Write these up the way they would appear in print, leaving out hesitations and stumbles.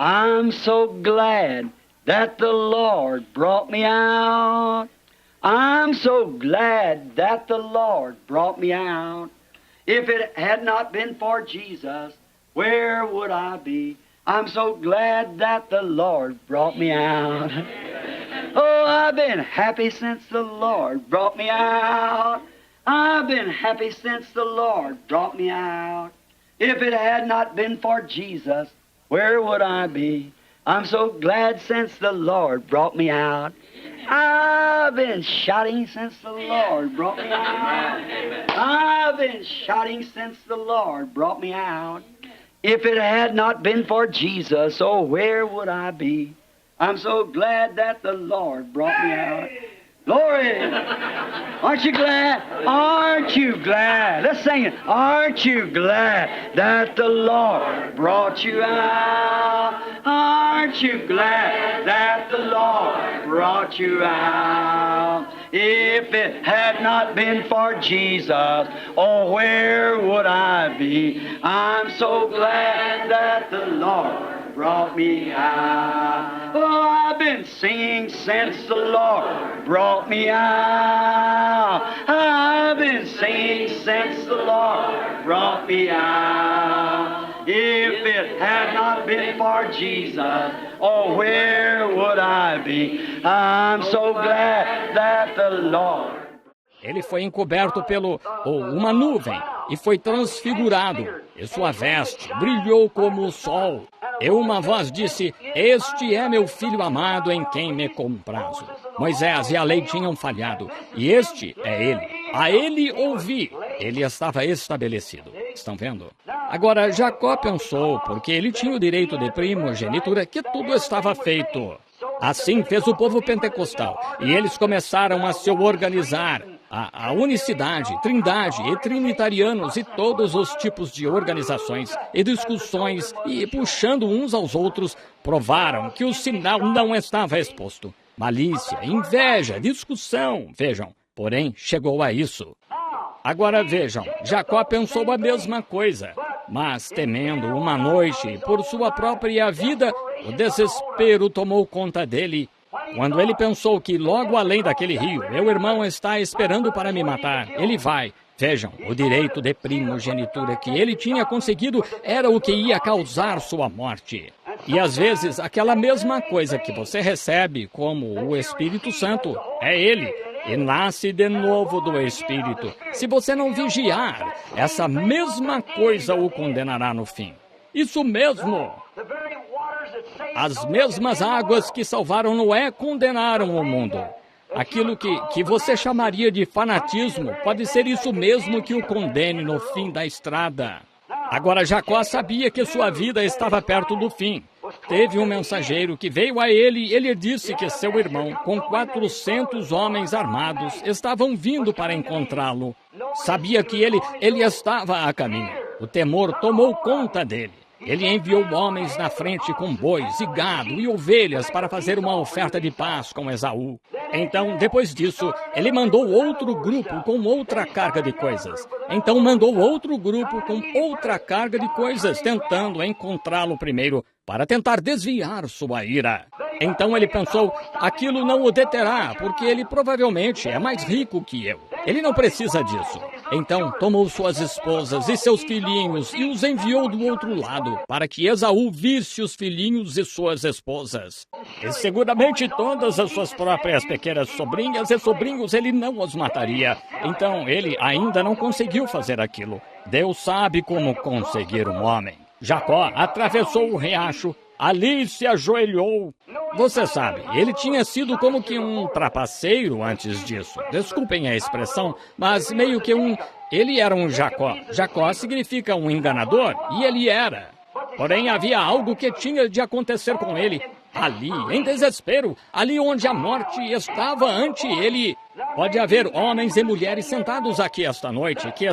I'm so glad that the Lord brought me out. I'm so glad that the Lord brought me out. If it had not been for Jesus, where would I be? I'm so glad that the Lord brought me out. Oh, I've been happy since the Lord brought me out. I've been happy since the Lord brought me out. If it had not been for Jesus, where would I be? I'm so glad since the Lord brought me out. I've been shouting since the Lord brought me out. I've been shouting since the Lord brought me out. If it had not been for Jesus, oh, where would I be? I'm so glad that the Lord brought me out. Glory! Aren't you glad? Aren't you glad? Let's sing it. Aren't you glad that the Lord brought you out? Aren't you glad that the Lord brought you out? If it had not been for Jesus, oh, where would I be? I'm so glad that the Lord brought me out. Oh, I've been singing since the Lord brought me out. I've been singing since the Lord brought me out. If it had not been for Jesus, oh, where would I be? I'm so glad that the Lord... Ele foi encoberto pelo uma nuvem e foi transfigurado, e sua veste brilhou como o sol. E uma voz disse: Este é meu filho amado em quem me comprazo. Moisés e a lei tinham falhado, e este é ele. A ele ouvi. Ele estava estabelecido. Estão vendo? Agora, Jacó pensou, porque ele tinha o direito de primogenitura, que tudo estava feito. Assim fez o povo pentecostal, e eles começaram a se organizar. A unicidade, trindade e trinitarianos e todos os tipos de organizações e discussões e puxando uns aos outros, provaram que o sinal não estava exposto. Malícia, inveja, discussão, vejam, porém chegou a isso. Agora vejam, Jacó pensou a mesma coisa, mas temendo uma noite por sua própria vida, o desespero tomou conta dele. Quando ele pensou que logo além daquele rio, meu irmão está esperando para me matar, ele vai. Vejam, o direito de primogenitura que ele tinha conseguido era o que ia causar sua morte. E às vezes, aquela mesma coisa que você recebe como o Espírito Santo, é ele. E nasce de novo do Espírito. Se você não vigiar, essa mesma coisa o condenará no fim. Isso mesmo! As mesmas águas que salvaram Noé condenaram o mundo. Aquilo que você chamaria de fanatismo pode ser isso mesmo que o condene no fim da estrada. Agora Jacó sabia que sua vida estava perto do fim. Teve um mensageiro que veio a ele e ele disse que seu irmão, com 400 homens armados, estavam vindo para encontrá-lo. Sabia que ele estava a caminho. O temor tomou conta dele. Ele enviou homens na frente com bois e gado e ovelhas para fazer uma oferta de paz com Esaú. Então, depois disso, ele mandou outro grupo com outra carga de coisas. Então, mandou outro grupo com outra carga de coisas, tentando encontrá-lo primeiro, para tentar desviar sua ira. Então ele pensou, aquilo não o deterá, porque ele provavelmente é mais rico que eu. Ele não precisa disso. Então tomou suas esposas e seus filhinhos e os enviou do outro lado, para que Esaú visse os filhinhos e suas esposas. E seguramente todas as suas próprias pequenas sobrinhas e sobrinhos ele não os mataria. Então ele ainda não conseguiu fazer aquilo. Deus sabe como conseguir um homem. Jacó atravessou o riacho, ali se ajoelhou. Você sabe, ele tinha sido como que um trapaceiro antes disso. Desculpem a expressão, mas meio que ele era um Jacó. Jacó significa um enganador, e ele era. Porém, havia algo que tinha de acontecer com ele. Ali, em desespero, ali onde a morte estava ante ele. Pode haver homens e mulheres sentados aqui esta noite que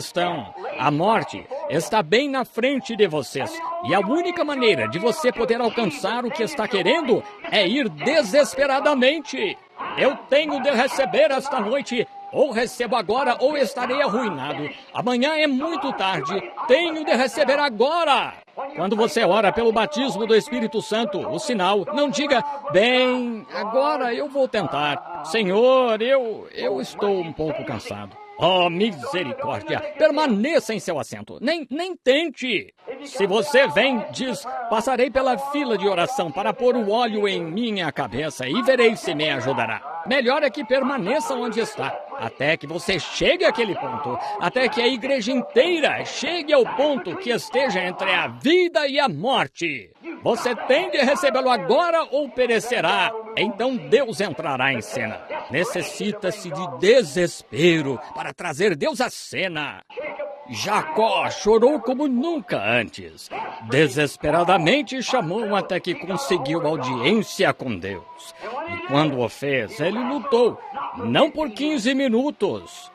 a morte está bem na frente de vocês. E a única maneira de você poder alcançar o que está querendo é ir desesperadamente. Eu tenho de receber esta noite Ou recebo agora ou estarei arruinado. Amanhã é muito tarde. Tenho de receber agora. Quando você ora pelo batismo do Espírito Santo, o sinal, não diga, bem, agora eu vou tentar. Senhor, eu estou um pouco cansado. Oh, misericórdia! Permaneça em seu assento. Nem tente. Se você vem, diz, passarei pela fila de oração para pôr o óleo em minha cabeça e verei se me ajudará. Melhor é que permaneça onde está, até que você chegue àquele ponto, até que a igreja inteira chegue ao ponto que esteja entre a vida e a morte. Você tem de recebê-lo agora ou perecerá. Então Deus entrará em cena. Necessita-se de desespero para trazer Deus à cena. Jacó chorou como nunca antes. Desesperadamente chamou até que conseguiu audiência com Deus. E quando o fez, ele lutou, não por 15 minutos.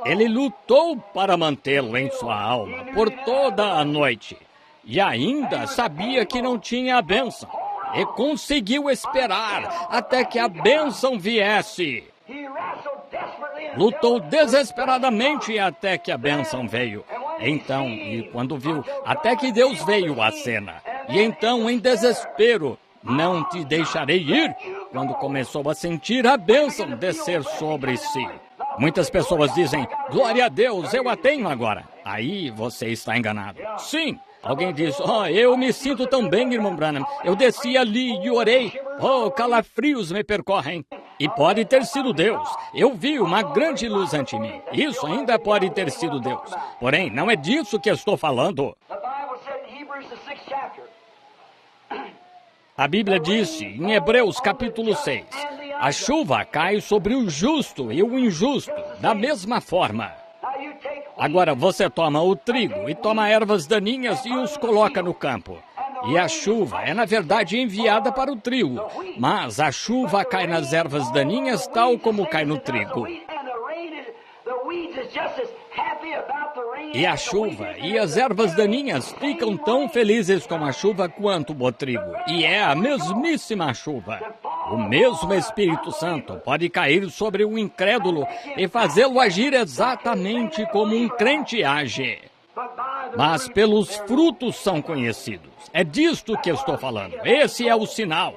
Ele lutou para mantê-lo em sua alma por toda a noite. E ainda sabia que não tinha a bênção. E conseguiu esperar até que a bênção viesse. Lutou desesperadamente até que a bênção veio. Então, e quando viu, até que Deus veio à cena. E então, em desespero, não te deixarei ir, quando começou a sentir a bênção descer sobre si. Muitas pessoas dizem, glória a Deus, eu a tenho agora. Aí você está enganado. Sim. Alguém diz, eu me sinto tão bem, irmão Branham. Eu desci ali e orei. Calafrios me percorrem. E pode ter sido Deus. Eu vi uma grande luz ante mim. Isso ainda pode ter sido Deus. Porém, não é disso que estou falando. A Bíblia disse, em Hebreus capítulo 6, a chuva cai sobre o justo e o injusto, da mesma forma. Agora você toma o trigo e toma ervas daninhas e os coloca no campo. E a chuva é, na verdade, enviada para o trigo. Mas a chuva cai nas ervas daninhas tal como cai no trigo. E a chuva e as ervas daninhas ficam tão felizes com a chuva quanto o trigo. E é a mesmíssima chuva. O mesmo Espírito Santo pode cair sobre o incrédulo e fazê-lo agir exatamente como um crente age. Mas pelos frutos são conhecidos. É disto que eu estou falando. Esse é o sinal.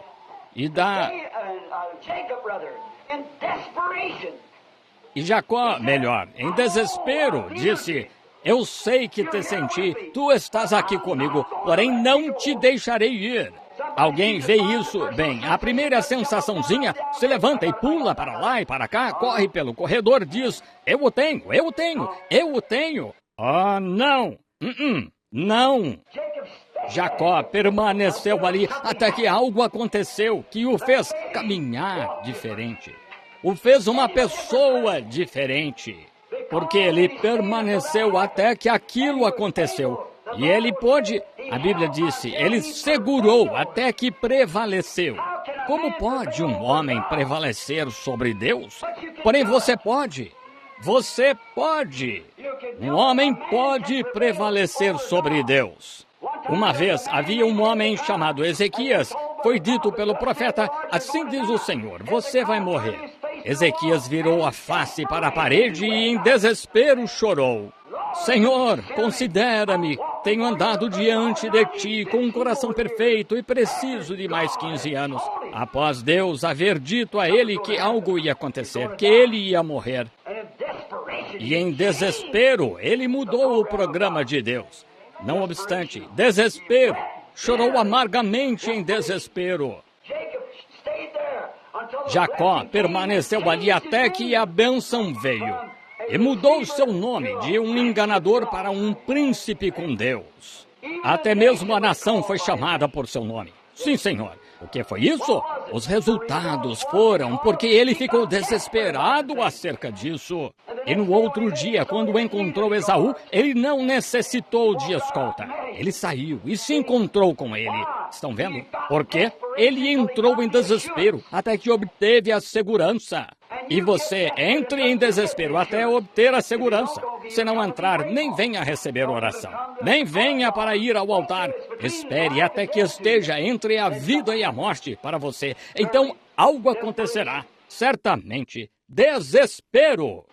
E Jacó, melhor, em desespero, disse, eu sei que te senti, tu estás aqui comigo, porém não te deixarei ir. Alguém vê isso? Bem, a primeira sensaçãozinha se levanta e pula para lá e para cá, corre pelo corredor, diz, eu o tenho, eu o tenho, eu o tenho. Não, não. Jacó permaneceu ali até que algo aconteceu que o fez caminhar diferente. O fez uma pessoa diferente. Porque ele permaneceu até que aquilo aconteceu. E ele pôde, a Bíblia disse, ele segurou até que prevaleceu. Como pode um homem prevalecer sobre Deus? Porém, você pode. Você pode. Um homem pode prevalecer sobre Deus. Uma vez havia um homem chamado Ezequias. Foi dito pelo profeta, assim diz o Senhor, você vai morrer. Ezequias virou a face para a parede e em desespero chorou. Senhor, considera-me, tenho andado diante de ti com um coração perfeito e preciso de mais 15 anos. Após Deus haver dito a ele que algo ia acontecer, que ele ia morrer. E em desespero, ele mudou o programa de Deus. Não obstante, desespero, chorou amargamente em desespero. Jacó permaneceu ali até que a bênção veio. E mudou seu nome de um enganador para um príncipe com Deus. Até mesmo a nação foi chamada por seu nome. Sim, Senhor. O que foi isso? Os resultados foram porque ele ficou desesperado acerca disso. E no outro dia, quando encontrou Esaú, ele não necessitou de escolta. Ele saiu e se encontrou com ele. Estão vendo? Por quê? Ele entrou em desespero até que obteve a segurança. E você entre em desespero até obter a segurança. Se não entrar, nem venha receber oração. Nem venha para ir ao altar. Espere até que esteja entre a vida e a morte para você. Então, algo acontecerá. Certamente. Desespero.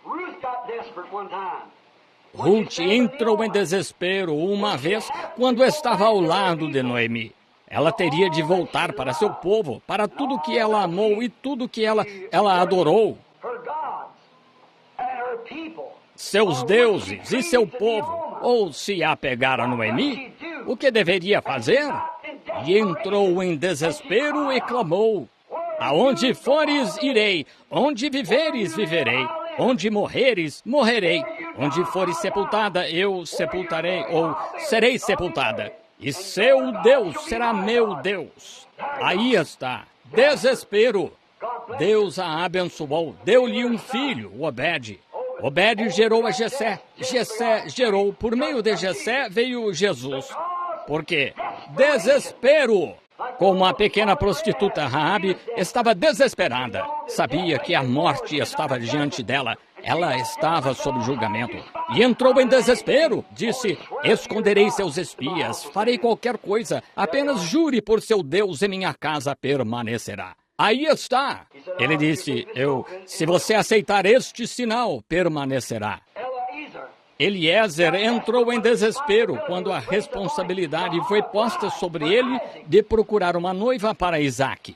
Ruth entrou em desespero uma vez quando estava ao lado de Noemi. Ela teria de voltar para seu povo, para tudo que ela amou e tudo que ela adorou. Seus deuses e seu povo. Ou se apegar a Noemi, o que deveria fazer? E entrou em desespero e clamou: aonde fores, irei. Onde viveres, viverei. Onde morreres, morrerei. Onde fores sepultada, eu sepultarei, ou serei sepultada. E seu Deus será meu Deus. Aí está. Desespero. Deus a abençoou. Deu-lhe um filho, Obed. Obed gerou a Jessé. Jessé gerou. Por meio de Jessé veio Jesus. Por quê? Desespero. Como a pequena prostituta Raabe estava desesperada. Sabia que a morte estava diante dela. Ela estava sob julgamento e entrou em desespero. Disse: esconderei seus espias, farei qualquer coisa, apenas jure por seu Deus e minha casa permanecerá. Aí está. Ele disse: se você aceitar este sinal, permanecerá. Eliezer entrou em desespero quando a responsabilidade foi posta sobre ele de procurar uma noiva para Isaque.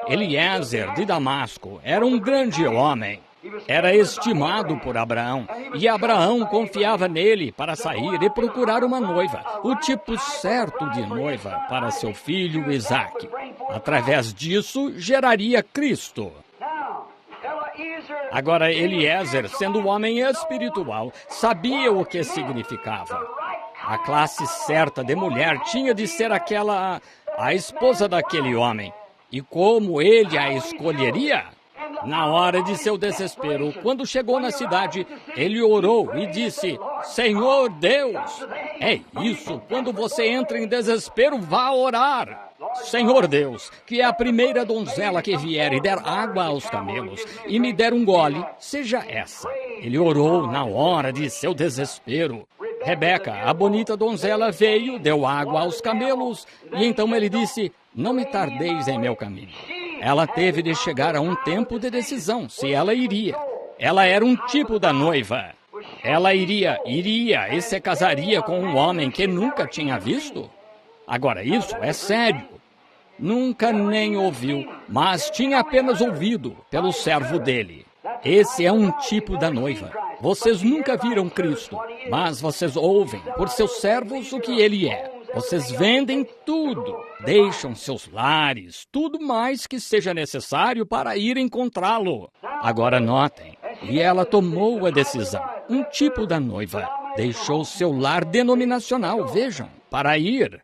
Eliezer de Damasco era um grande homem. Era estimado por Abraão, e Abraão confiava nele para sair e procurar uma noiva, o tipo certo de noiva para seu filho Isaque. Através disso, geraria Cristo. Agora, Eliezer, sendo um homem espiritual, sabia o que significava. A classe certa de mulher tinha de ser a esposa daquele homem. E como ele a escolheria? Na hora de seu desespero, quando chegou na cidade, ele orou e disse: Senhor Deus, é isso, quando você entra em desespero, vá orar. Senhor Deus, que é a primeira donzela que vier e der água aos camelos e me der um gole, seja essa. Ele orou na hora de seu desespero. Rebeca, a bonita donzela, veio, deu água aos camelos e então ele disse: não me tardeis em meu caminho. Ela teve de chegar a um tempo de decisão, se ela iria. Ela era um tipo da noiva. Ela iria e se casaria com um homem que nunca tinha visto? Agora, isso é sério. Nunca nem ouviu, mas tinha apenas ouvido pelo servo dele. Esse é um tipo da noiva. Vocês nunca viram Cristo, mas vocês ouvem por seus servos o que ele é. Vocês vendem tudo, deixam seus lares, tudo mais que seja necessário para ir encontrá-lo. Agora notem, e ela tomou a decisão. Um tipo da noiva deixou seu lar denominacional, vejam, para ir.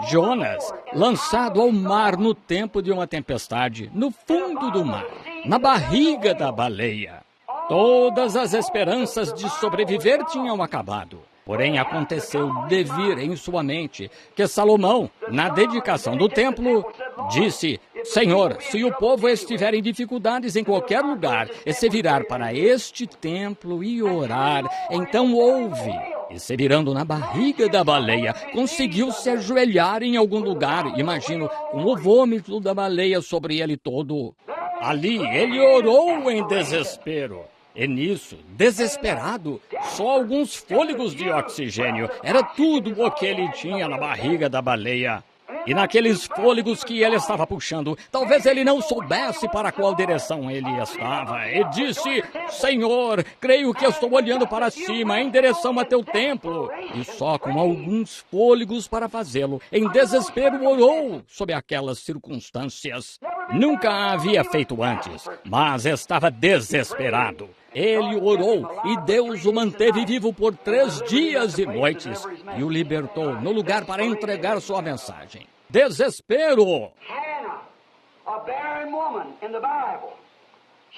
Jonas, lançado ao mar no tempo de uma tempestade, no fundo do mar, na barriga da baleia. Todas as esperanças de sobreviver tinham acabado. Porém, aconteceu de vir em sua mente que Salomão, na dedicação do templo, disse: Senhor, se o povo estiver em dificuldades em qualquer lugar e se virar para este templo e orar, então ouve. E se virando na barriga da baleia, conseguiu se ajoelhar em algum lugar, imagino, com o vômito da baleia sobre ele todo. Ali, ele orou em desespero. E nisso, desesperado, só alguns fôlegos de oxigênio. Era tudo o que ele tinha na barriga da baleia. E naqueles fôlegos que ele estava puxando, talvez ele não soubesse para qual direção ele estava. E disse: Senhor, creio que estou olhando para cima, em direção a teu templo. E só com alguns fôlegos para fazê-lo, em desespero orou sob aquelas circunstâncias. Nunca a havia feito antes, mas estava desesperado. Ele orou e Deus o manteve vivo por 3 dias e noites e o libertou no lugar para entregar sua mensagem. Desespero!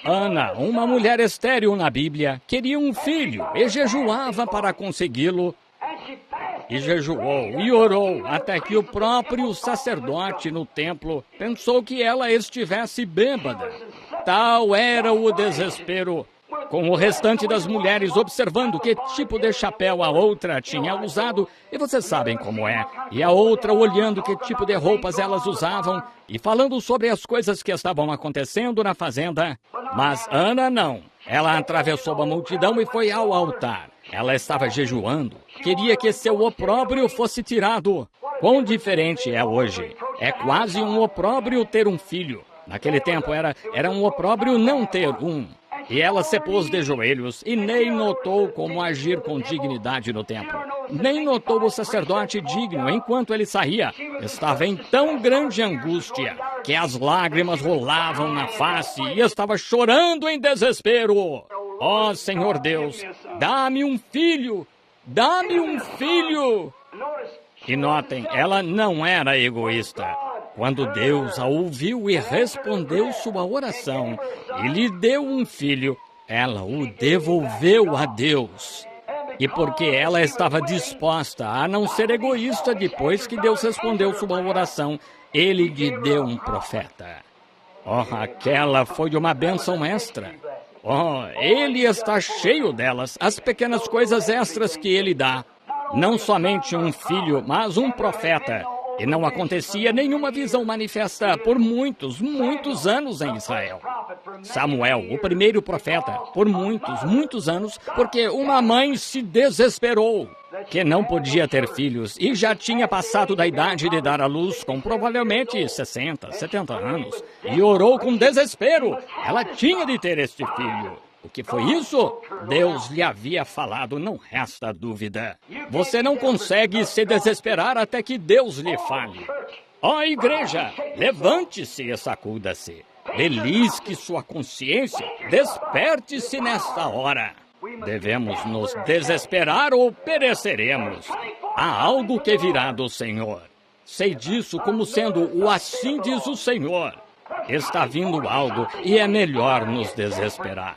Ana, uma mulher estéril na Bíblia, queria um filho e jejuava para consegui-lo. E jejuou e orou até que o próprio sacerdote no templo pensou que ela estivesse bêbada. tal era o desespero, com o restante das mulheres observando que tipo de chapéu a outra tinha usado, e vocês sabem como é, e a outra olhando que tipo de roupas elas usavam, e falando sobre as coisas que estavam acontecendo na fazenda. Mas Ana não. Ela atravessou a multidão e foi ao altar. Ela estava jejuando. Queria que seu opróbrio fosse tirado. Quão diferente é hoje. É quase um opróbrio ter um filho. Naquele tempo era um opróbrio não ter um. E ela se pôs de joelhos e nem notou como agir com dignidade no templo. Nem notou o sacerdote digno enquanto ele saía. Estava em tão grande angústia que as lágrimas rolavam na face e estava chorando em desespero. Ó Senhor Deus, dá-me um filho! Dá-me um filho! E notem, ela não era egoísta. Quando Deus a ouviu e respondeu sua oração e lhe deu um filho, ela o devolveu a Deus. E porque ela estava disposta a não ser egoísta depois que Deus respondeu sua oração, ele lhe deu um profeta. Oh, aquela foi uma bênção extra. Oh, ele está cheio delas, as pequenas coisas extras que ele dá. Não somente um filho, mas um profeta. E não acontecia nenhuma visão manifesta por muitos, muitos anos em Israel. Samuel, o primeiro profeta, por muitos, muitos anos, porque uma mãe se desesperou, que não podia ter filhos e já tinha passado da idade de dar à luz, com provavelmente 60, 70 anos, e orou com desespero. Ela tinha de ter este filho. O que foi isso? Deus lhe havia falado, não resta dúvida. Você não consegue se desesperar até que Deus lhe fale. Ó igreja, levante-se e sacuda-se. Belisque sua consciência, desperte-se nesta hora. Devemos nos desesperar ou pereceremos. Há algo que virá do Senhor. Sei disso como sendo o assim diz o Senhor. Está vindo algo e é melhor nos desesperar.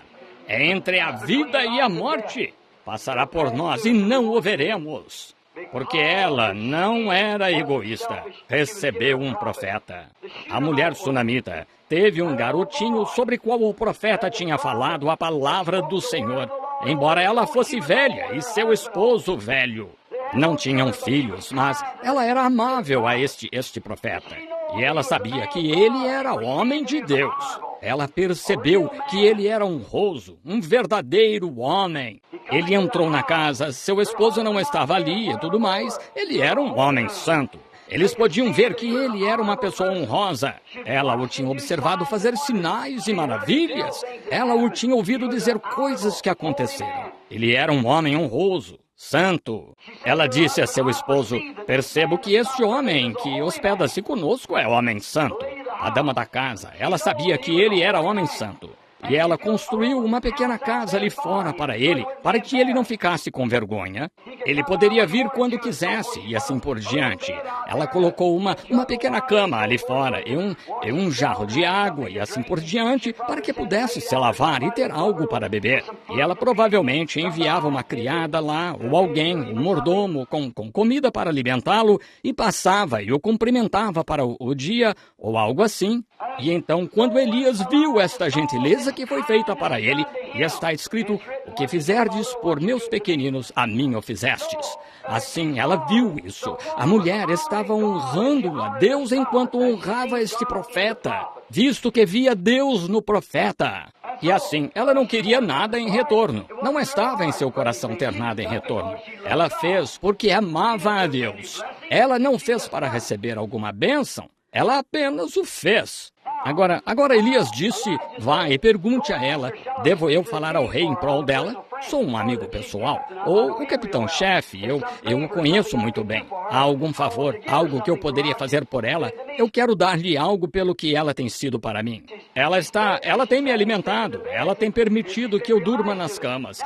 É entre a vida e a morte. Passará por nós e não o veremos. Porque ela não era egoísta. Recebeu um profeta. A mulher sunamita teve um garotinho sobre qual o profeta tinha falado a palavra do Senhor. Embora ela fosse velha e seu esposo velho. Não tinham filhos, mas ela era amável a este profeta. E ela sabia que ele era homem de Deus. Ela percebeu que ele era honroso, um verdadeiro homem. Ele entrou na casa, seu esposo não estava ali e tudo mais. Ele era um homem santo. Eles podiam ver que ele era uma pessoa honrosa. Ela o tinha observado fazer sinais e maravilhas. Ela o tinha ouvido dizer coisas que aconteceram. Ele era um homem honroso, santo. Ela disse a seu esposo: percebo que este homem que hospeda-se conosco é homem santo. A dama da casa, ela sabia que ele era homem santo. E ela construiu uma pequena casa ali fora para ele, para que ele não ficasse com vergonha. Ele poderia vir quando quisesse e assim por diante. Ela colocou uma pequena cama ali fora e um jarro de água e assim por diante, para que pudesse se lavar e ter algo para beber. E ela provavelmente enviava uma criada lá, ou alguém, um mordomo, com comida para alimentá-lo, e passava e o cumprimentava para o dia, ou algo assim. E então, quando Elias viu esta gentileza que foi feita para ele, e está escrito: o que fizerdes por meus pequeninos, a mim o fizestes. Assim, ela viu isso. A mulher estava honrando a Deus enquanto honrava este profeta, visto que via Deus no profeta. E assim, ela não queria nada em retorno. Não estava em seu coração ter nada em retorno. Ela fez porque amava a Deus. Ela não fez para receber alguma bênção. Ela apenas o fez. Agora Elias disse: vá e pergunte a ela, devo eu falar ao rei em prol dela? Sou um amigo pessoal. Ou o capitão-chefe, eu o conheço muito bem. Há algum favor, algo que eu poderia fazer por ela? Eu quero dar-lhe algo pelo que ela tem sido para mim. Ela tem me alimentado, ela tem permitido que eu durma nas camas,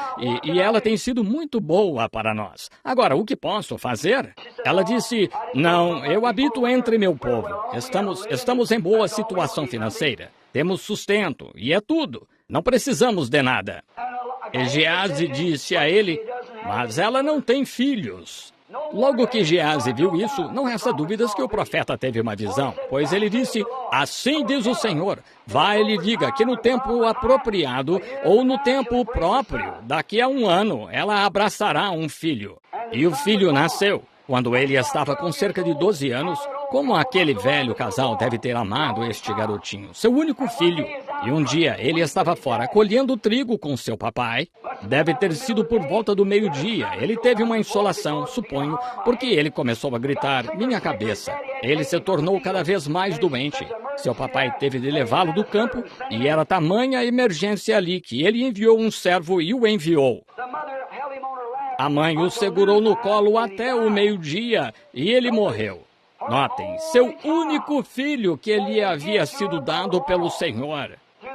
e ela tem sido muito boa para nós. Agora, o que posso fazer? Ela disse: não, eu habito entre meu povo. Estamos em boa situação financeira. Temos sustento, e é tudo. Não precisamos de nada. E Geazi disse a ele: mas ela não tem filhos. Logo que Geazi viu isso, não resta dúvidas que o profeta teve uma visão, pois ele disse, assim diz o Senhor, vá e lhe diga que no tempo apropriado ou no tempo próprio, daqui a 1 ano, ela abraçará um filho. E o filho nasceu. Quando ele estava com cerca de 12 anos, como aquele velho casal deve ter amado este garotinho, seu único filho. E um dia ele estava fora colhendo trigo com seu papai. Deve ter sido por volta do meio-dia. Ele teve uma insolação, suponho, porque ele começou a gritar, minha cabeça. Ele se tornou cada vez mais doente. Seu papai teve de levá-lo do campo e era tamanha a emergência ali que ele enviou um servo e o enviou. A mãe o segurou no colo até o meio-dia e ele morreu. Notem, seu único filho que lhe havia sido dado pelo Senhor,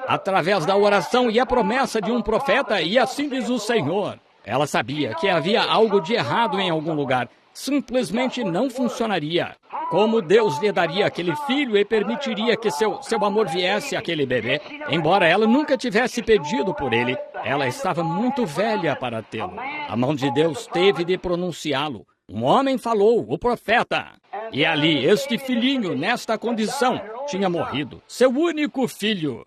através da oração e a promessa de um profeta, e assim diz o Senhor. Ela sabia que havia algo de errado em algum lugar, simplesmente não funcionaria. Como Deus lhe daria aquele filho e permitiria que seu amor viesse àquele bebê, embora ela nunca tivesse pedido por ele, ela estava muito velha para tê-lo. A mão de Deus teve de pronunciá-lo. Um homem falou, o profeta. E ali, este filhinho, nesta condição, tinha morrido. Seu único filho.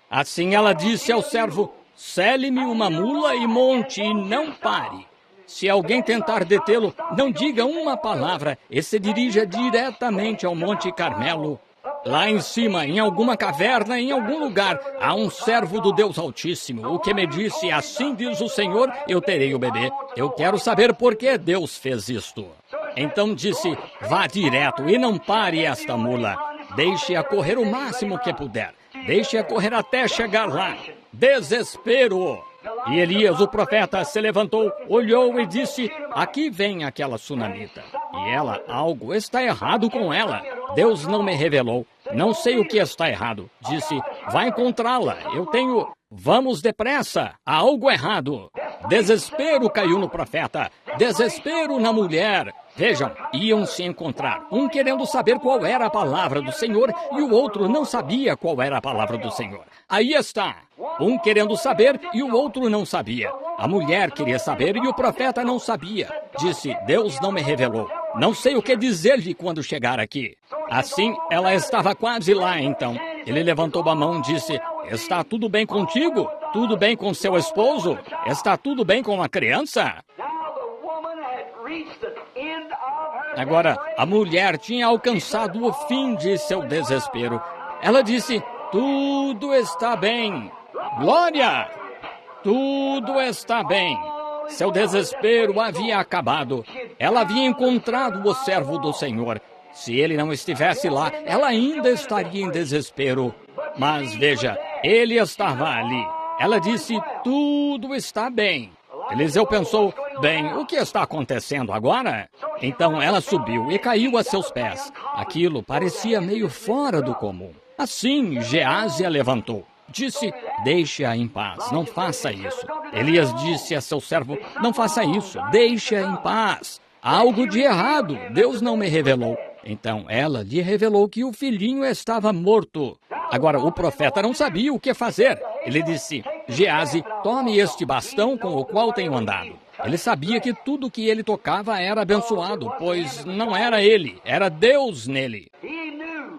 Assim ela disse ao servo, sele-me uma mula e monte e não pare. Se alguém tentar detê-lo, não diga uma palavra e se dirija diretamente ao Monte Carmelo. Lá em cima, em alguma caverna, em algum lugar, há um servo do Deus Altíssimo, o que me disse, assim diz o Senhor, eu terei o bebê. Eu quero saber por que Deus fez isto. Então disse, vá direto e não pare esta mula. Deixe-a correr o máximo que puder. Deixe-a correr até chegar lá. Desespero! E Elias, o profeta, se levantou, olhou e disse, aqui vem aquela sunamita. E ela, algo está errado com ela. Deus não me revelou. Não sei o que está errado. Disse, vai encontrá-la. Eu tenho... Vamos depressa. Há algo errado. Desespero caiu no profeta. Desespero na mulher. Vejam, iam se encontrar. Um querendo saber qual era a palavra do Senhor e o outro não sabia qual era a palavra do Senhor. Aí está. Um querendo saber e o outro não sabia. A mulher queria saber e o profeta não sabia. Disse, Deus não me revelou. Não sei o que dizer-lhe quando chegar aqui. Assim, ela estava quase lá, então. Ele levantou a mão e disse, está tudo bem contigo? Tudo bem com seu esposo? Está tudo bem com a criança? Agora, a mulher tinha alcançado o fim de seu desespero. Ela disse, tudo está bem. Glória! Tudo está bem. Seu desespero havia acabado. Ela havia encontrado o servo do Senhor. Se ele não estivesse lá, ela ainda estaria em desespero. Mas veja, ele estava ali. Ela disse, tudo está bem. Eliseu pensou, bem, o que está acontecendo agora? Então ela subiu e caiu a seus pés. Aquilo parecia meio fora do comum. Assim, Geazi a levantou. Disse, deixe-a em paz, não faça isso. Elias disse a seu servo, não faça isso, deixe-a em paz. Há algo de errado, Deus não me revelou. Então ela lhe revelou que o filhinho estava morto. Agora o profeta não sabia o que fazer. Ele disse, Geazi, tome este bastão com o qual tenho andado. Ele sabia que tudo que ele tocava era abençoado, pois não era ele, era Deus nele.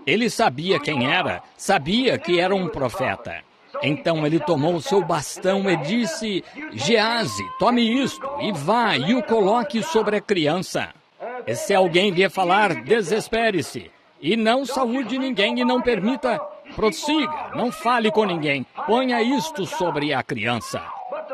Ele sabia quem era, sabia que era um profeta. Então ele tomou o seu bastão e disse, Geazi, tome isto e vá e o coloque sobre a criança. E se alguém lhe falar, desespere-se. E não saúde ninguém e não permita, prossiga, não fale com ninguém. Ponha isto sobre a criança.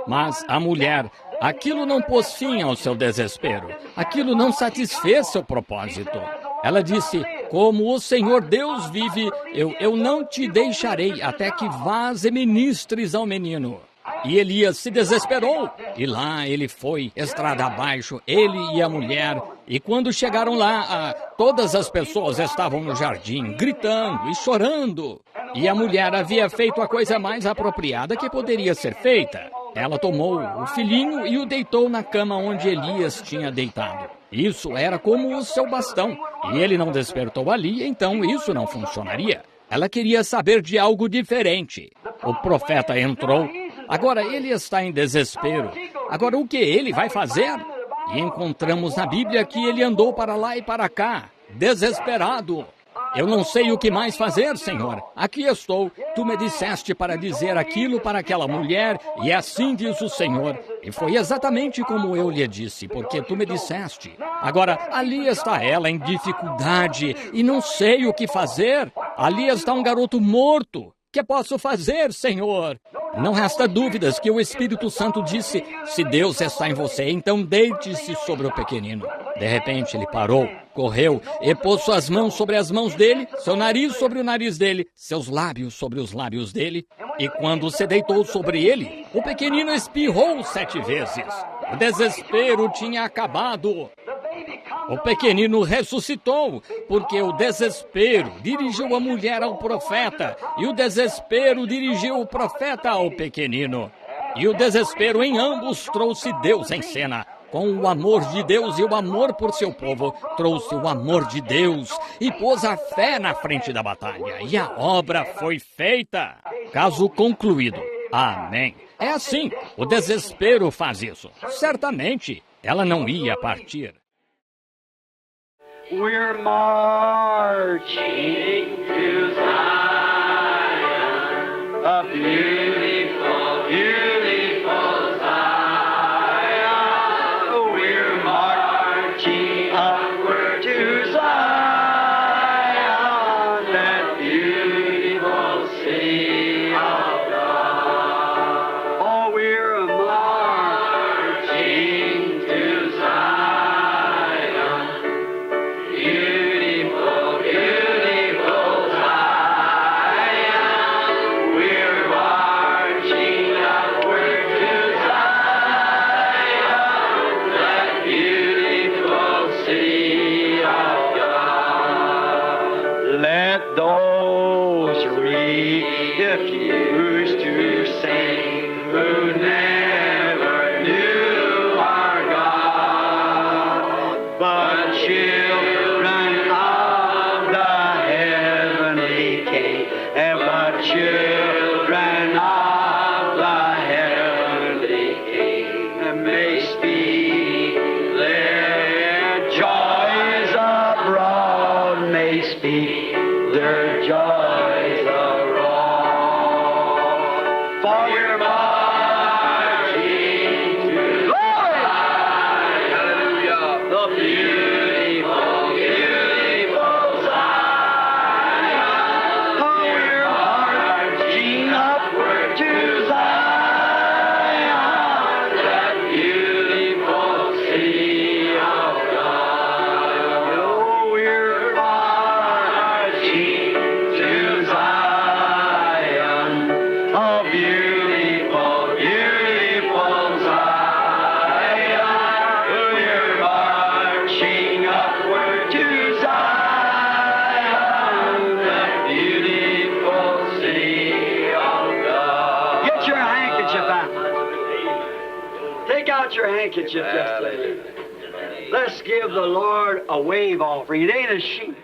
Mas a mulher, aquilo não pôs fim ao seu desespero. Aquilo não satisfez seu propósito. Ela disse, como o Senhor Deus vive, eu não te deixarei até que vás e ministres ao menino. E Elias se desesperou. E lá ele foi, estrada abaixo, ele e a mulher. E quando chegaram lá, todas as pessoas estavam no jardim, gritando e chorando. E a mulher havia feito a coisa mais apropriada que poderia ser feita. Ela tomou o filhinho e o deitou na cama onde Elias tinha deitado. Isso era como o seu bastão. E ele não despertou ali, então isso não funcionaria. Ela queria saber de algo diferente. O profeta entrou. Agora ele está em desespero. Agora o que ele vai fazer? E encontramos na Bíblia que ele andou para lá e para cá, desesperado. Eu não sei o que mais fazer, Senhor. Aqui estou. Tu me disseste para dizer aquilo para aquela mulher, e assim diz o Senhor. E foi exatamente como eu lhe disse, porque tu me disseste. Agora, ali está ela em dificuldade, e não sei o que fazer. Ali está um garoto morto. Que posso fazer, Senhor? Não resta dúvidas que o Espírito Santo disse, se Deus está em você, então deite-se sobre o pequenino. De repente ele parou, correu e pôs suas mãos sobre as mãos dele, seu nariz sobre o nariz dele, seus lábios sobre os lábios dele. E quando se deitou sobre ele, o pequenino espirrou 7 vezes. O desespero tinha acabado. O pequenino ressuscitou, porque o desespero dirigiu a mulher ao profeta, e o desespero dirigiu o profeta ao pequenino. E o desespero em ambos trouxe Deus em cena. Com o amor de Deus e o amor por seu povo, trouxe o amor de Deus e pôs a fé na frente da batalha. E a obra foi feita. Caso concluído. Amém. É assim, o desespero faz isso. Certamente, ela não ia partir. We're marching to Zion, a beautiful, beautiful Zion. We're marching upward to Zion, that beautiful city of God. Oh, we're marching to Zion. Beautiful, beautiful Zion. We're marching upward to Zion, that beautiful city of God. Let those refuse to sing who never knew our God, but children of the heavenly King, but children of the heavenly King may speak their joys abroad, may speak their joys abroad. For we're marching to Zion, hallelujah, the beautiful, beautiful Zion. Oh, we're marching upward to Zion, that beautiful city of God. Oh, we're marching to Zion, a beautiful, beautiful Zion. We're marching upward to Zion, that beautiful city of God. Get your handkerchief out. Take out your handkerchief just a minute. Let's give the Lord a wave offering. It ain't a sheep.